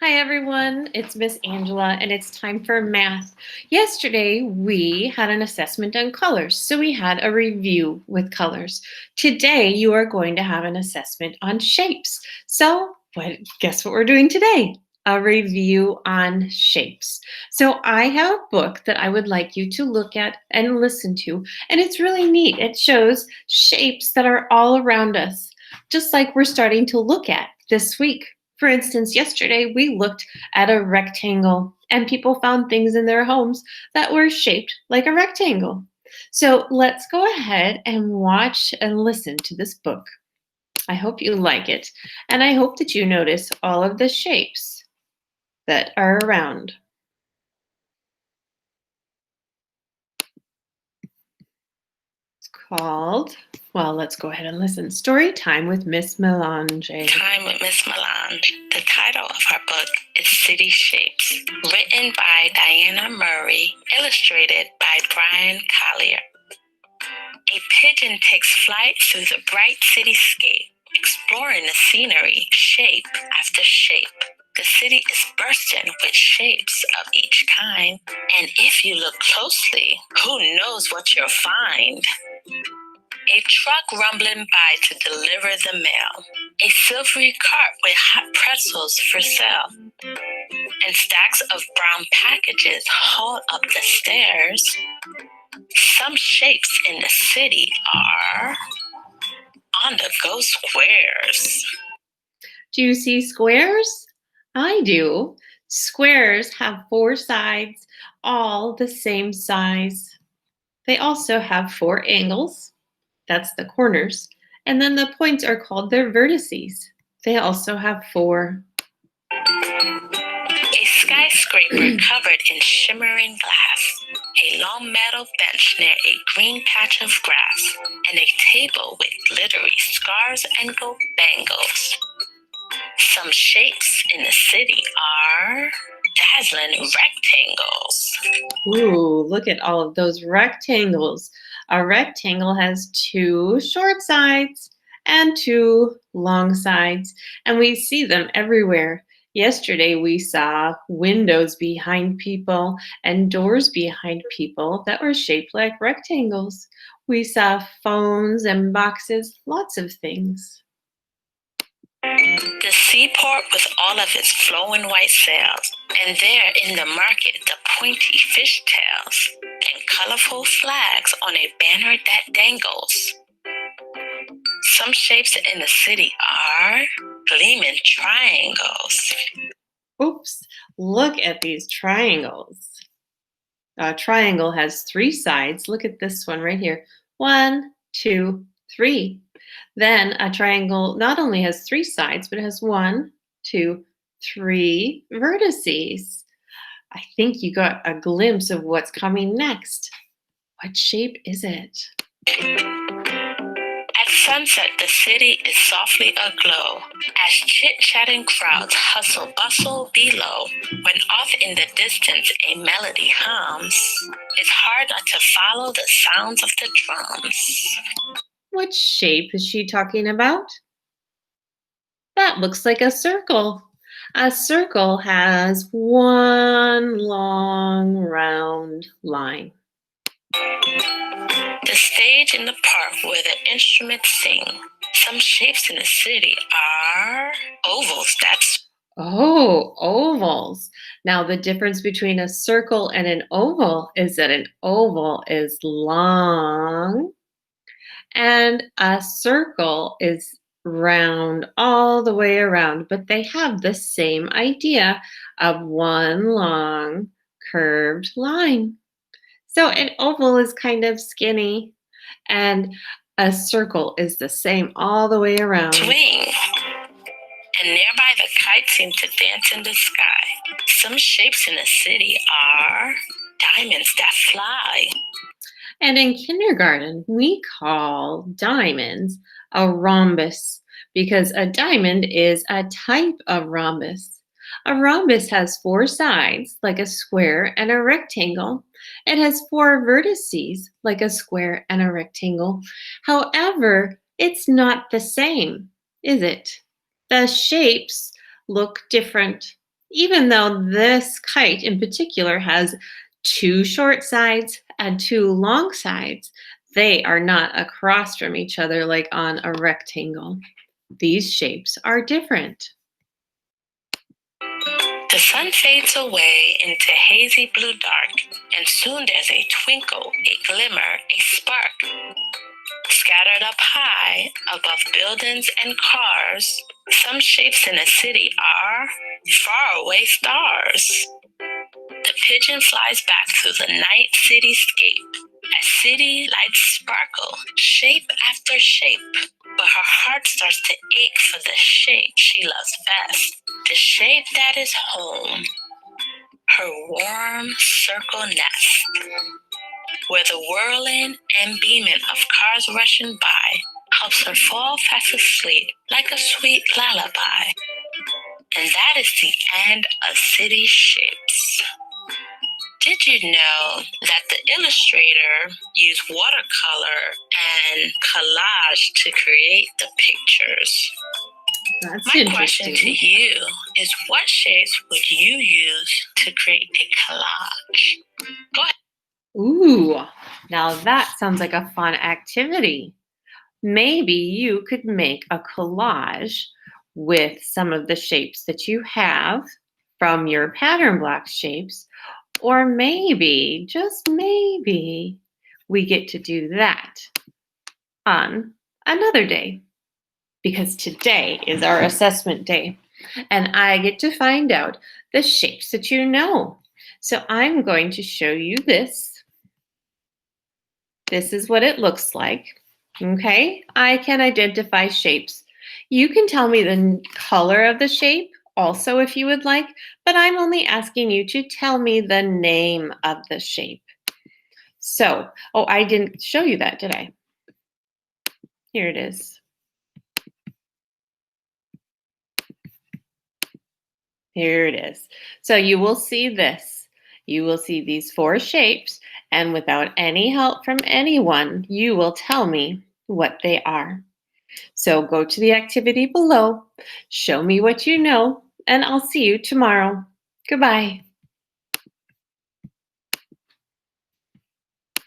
Hi everyone, it's Miss Angela and it's time for math. Yesterday we had an assessment on colors, so we had a review with colors. Today you are going to have an assessment on shapes. Guess what we're doing today? A review on shapes. So I have a book that I would like you to look at and listen to, and it's really neat. It shows shapes that are all around us, just like we're starting to look at this week. For instance, yesterday we looked at a rectangle and people found things in their homes that were shaped like a rectangle. So let's go ahead and watch and listen to this book. I hope you like it, and I hope that you notice all of the shapes that are around. It's called, let's go ahead and listen. Story time with Miss Melange. Time with Miss Melange. The title of her book is City Shapes, written by Diana Murray, illustrated by Brian Collier. A pigeon takes flight through the bright cityscape, exploring the scenery, shape after shape. The city is bursting with shapes of each kind, and if you look closely, who knows what you'll find? A truck rumbling by to deliver the mail. A silvery cart with hot pretzels for sale. And stacks of brown packages haul up the stairs. Some shapes in the city are on-the-go squares. Do you see squares? I do. Squares have 4 sides, all the same size. They also have 4 angles. That's the corners. And then the points are called their vertices. They also have 4. A skyscraper covered in shimmering glass. A long metal bench near a green patch of grass. And a table with glittery scarves and gold bangles. Some shapes in the city are dazzling rectangles. Ooh, look at all of those rectangles. A rectangle has 2 short sides and 2 long sides, and we see them everywhere. Yesterday, we saw windows behind people and doors behind people that were shaped like rectangles. We saw phones and boxes, lots of things. The seaport with all of its flowing white sails, and there in the market the pointy fish tails, and colorful flags on a banner that dangles. Some shapes in the city are gleaming triangles. Oops, look at these triangles. A triangle has 3 sides. Look at this one right here. 1, 2, 3. Then a triangle not only has 3 sides, but it has 1, 2, 3 vertices. I think you got a glimpse of what's coming next. What shape is it? At sunset, the city is softly aglow as chit-chatting crowds hustle bustle below. When off in the distance a melody hums, it's hard not to follow the sounds of the drums. What shape is she talking about? That looks like a circle. A circle has 1 long round line. The stage in the park where the instruments sing. Some shapes in the city are ovals. That's Oh, ovals. Now, the difference between a circle and an oval is that an oval is long and a circle is round all the way around, but they have the same idea of 1 long curved line. So an oval is kind of skinny, and a circle is the same all the way around. swing. And nearby the kites seem to dance in the sky. Some shapes in the city are diamonds that fly. And in kindergarten, we call diamonds a rhombus because a diamond is a type of rhombus. A rhombus has 4 sides, like a square and a rectangle. It has 4 vertices, like a square and a rectangle. However, it's not the same, is it? The shapes look different. Even though this kite in particular has two short sides and two long sides, they are not across from each other like on a rectangle. These shapes are different. The sun fades away into hazy blue dark, and soon there's a twinkle, a glimmer, a spark. Scattered up high above buildings and cars, some shapes in a city are faraway stars. The pigeon flies back through the night cityscape as city lights sparkle, shape after shape. But her heart starts to ache for the shape she loves best, the shape that is home, her warm circle nest, where the whirling and beaming of cars rushing by helps her fall fast asleep like a sweet lullaby. And that is the end of City Shapes. Did you know that the illustrator used watercolor and collage to create the pictures? That's My question to interesting. you is, what shapes would you use to create a collage? Go ahead. Ooh, now that sounds like a fun activity. Maybe you could make a collage with some of the shapes that you have from your pattern block shapes, or maybe, just maybe, we get to do that on another day because today is our assessment day and I get to find out the shapes that you know. So I'm going to show you this. This is what it looks like. Okay, I can identify shapes. You can tell me the color of the shape also if you would like, but I'm only asking you to tell me the name of the shape. So, oh, I didn't show you that, did I? Here it is. Here it is. So you will see this. You will see these four shapes, and without any help from anyone, you will tell me what they are. So go to the activity below, show me what you know, and I'll see you tomorrow. Goodbye.